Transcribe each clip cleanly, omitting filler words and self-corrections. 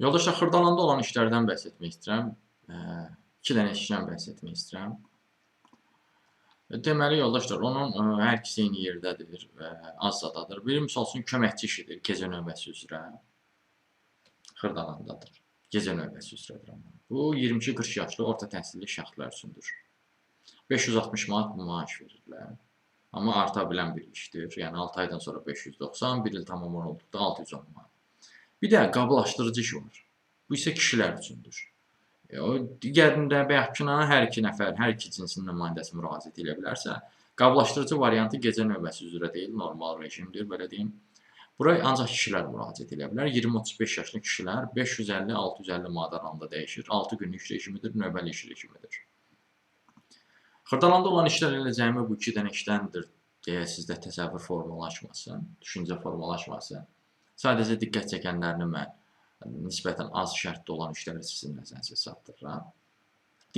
Yoldaşlar, Xırdalanda olan işlərdən bəhs etmək istəyirəm. 2 dənə işdən bəhs etmək istəyirəm. Deməli, yoldaşlar, onun hər ikisi eyni yerdədir və az zadadır. Biri, misal üçün, köməkçi işidir, gecə növbəsi üzrə. Xırdalandadır. Gecə növbəsi üzrədir. Bu, 22-40 yaşlı orta təhsilli şəxslər üçündür. 560 manat maaş verirlər. Amma arta bilən bir işdir. Yəni, 6 aydan sonra 590, 1 il tamam olduqda 610 manat. Bir də qablaşdırıcı iş var. Bu isə kişilər üçündür. O digərində bayaqkına hər iki nəfər, hər iki cinsin nümayəndəsi müraciət edə bilərsə, qablaşdırıcı variantı gecə növbəsi üzrə deyil, normal rejimdir, belə deyim. Buraya ancaq kişilər müraciət edə bilər. 20-35 yaşlı kişilər 550-650 manat aralığında dəyişir. 6 günlük iş rejimidir, növbəli iş rejimidir. Xırdalanda olan işlər eləcəyimi bu 2 dənə işdəndir deyə sizdə təsəvvür formalaşmasın, düşüncə formalaşmasın. Sadəcə diqqət çəkənlərini mən nisbətən az şərtdə olan işləri sizin nəzərinizə çatdırıram.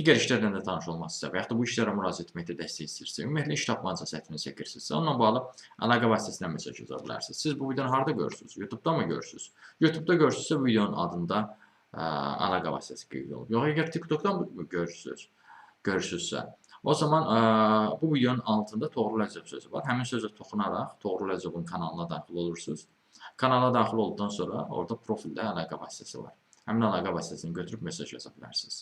Digər işlərlə də tanış olmaq istəyirsə və yaxud da bu işlərə müraciət etməkdə dəstək istəyirsə, ümumiyyətlə iş tapmaca səhvini çəkirsinizsə, onunla bağlı əlaqə vasitəsilə mesaj yaza bilərsiniz. Siz bu videonu harda görürsünüz? YouTube-da mı görürsünüz? YouTube-da görürsünüzsə, bu videonun adında əlaqə vasitəsi qeyd olunub. Yox, əgər TikTok-da mı görürsünüzsə, o zaman bu videonun altında Toğrul Əcəb sözü var. Həmin sözə toxunaraq Toğrul Əcəbin kanalına daxil olursunuz. Kanala daxil olduqdan sonra orada profildə əlaqə vasitəsi var. Həmin əlaqə vasitəsini götürüb mesaj yaza bilərsiniz.